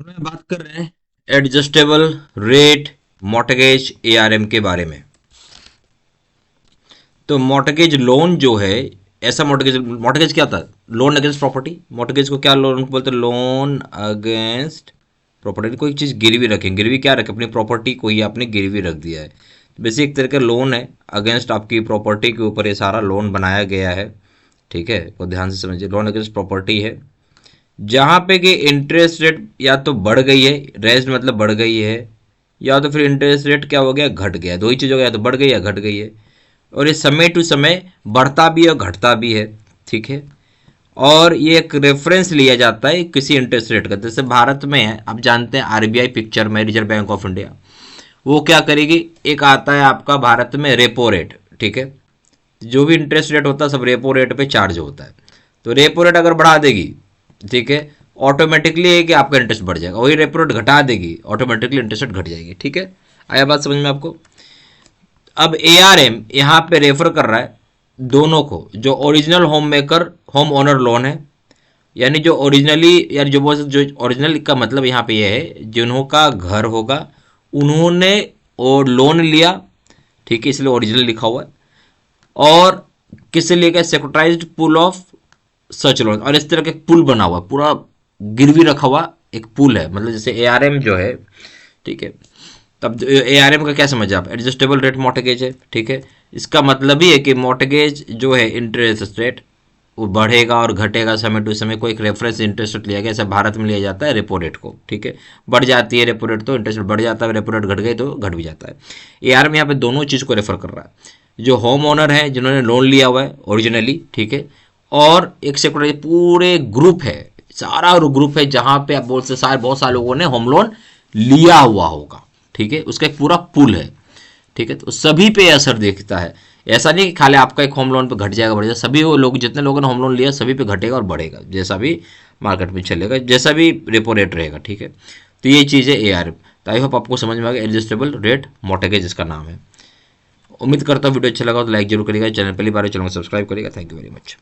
मैं बात कर रहे हैं एडजस्टेबल रेट मॉर्टगेज एआरएम के बारे में। तो मॉर्टगेज लोन जो है, ऐसा मॉर्टगेज मॉर्टगेज क्या होता है? Loan against property. मॉर्टगेज को क्या लोन बोलते हैं? Loan against property. कोई चीज़ गिरवी रखें, गिरवी क्या रखें? अपनी प्रॉपर्टी को ही आपने गिरवी रख दिया है। बेसिक एक तरह का लोन है अगेंस्ट आपकी प्रॉपर्टी के ऊपर, ये सारा लोन बनाया गया है। ठीक है, को ध्यान से समझिए। लोन अगेंस्ट प्रॉपर्टी है जहाँ पे कि इंटरेस्ट रेट या तो बढ़ गई है, रेस्ट मतलब बढ़ गई है, या तो फिर इंटरेस्ट रेट क्या हो गया? घट गया। दो ही चीज़ हो गया, या तो बढ़ गई या घट गई है। और ये समय टू समय बढ़ता भी है और घटता भी है। ठीक है, और ये एक रेफरेंस लिया जाता है किसी इंटरेस्ट रेट का। जैसे भारत में है, आप जानते हैं आरबीआई पिक्चर में, रिजर्व बैंक ऑफ इंडिया, वो क्या करेगी? एक आता है आपका भारत में रेपो रेट। ठीक है, जो भी इंटरेस्ट रेट होता है सब रेपो रेट पे चार्ज होता है। तो रेपो रेट अगर बढ़ा देगी, ठीक है, ऑटोमेटिकली है कि आपका इंटरेस्ट बढ़ जाएगा। वही रेपो रेट घटा देगी, ऑटोमेटिकली इंटरेस्ट रेट घट जाएगी। ठीक है, आया बात समझ में आपको? अब एआरएम यहाँ पे रेफर कर रहा है दोनों को, जो original home maker home owner loan है, यानी जो ओरिजिनली, यार जो ओरिजिनल का मतलब यहाँ पे ये है जिन्हों का घर होगा उन्होंने और लोन लिया। ठीक है, इसलिए ओरिजिनल लिखा हुआ है। और किससे लिया गया? सिक्योरिटाइज्ड पूल ऑफ सच लोन। और इस तरह का एक पुल बना हुआ, पूरा गिरवी रखा हुआ एक पुल है, मतलब जैसे एआरएम जो है। ठीक है, तब एआरएम का क्या समझे आप? एडजस्टेबल रेट मॉर्टगेज है। ठीक है, इसका मतलब ही है कि मॉर्टगेज जो है इंटरेस्ट रेट वो बढ़ेगा और घटेगा समय टू समय। कोई एक रेफरेंस इंटरेस्ट रेट लिया गया, जैसे भारत में लिया जाता है रेपो रेट को। ठीक है, बढ़ जाती है रेपो रेट तो इंटरेस्ट रेट बढ़ जाता है, रेपो रेट घट गई तो घट भी जाता है। एआरएम यहाँ पे दोनों चीज़ को रेफर कर रहा है, जो होम ओनर है जिन्होंने लोन लिया हुआ है ओरिजिनली, ठीक है, और एक सेक्टर पूरे ग्रुप है, सारा ग्रुप है जहां पे आप बोल से सारे बहुत सारे लोगों ने होम लोन लिया हुआ होगा। ठीक है, उसका एक पूरा पुल है। ठीक है, तो सभी पे असर देखता है। ऐसा नहीं कि खाली आपका एक होम लोन पे घट जाएगा बढ़ जाएगा, सभी वो लोग जितने लोगों ने होम लोन लिया सभी पे घटेगा और बढ़ेगा, जैसा भी मार्केट में चलेगा, जैसा भी रेपो रेट रहेगा। ठीक है, तो ये चीज़ है एआरएम। तो आई होप आपको समझ में आ गया, एडजस्टेबल रेट मॉर्टगेज इसका नाम है। उम्मीद करता हूँ वीडियो अच्छा लगा तो लाइक जरूर करिएगा, चैनल पहली बार चैनल को सब्सक्राइब करिएगा। Thank you very much.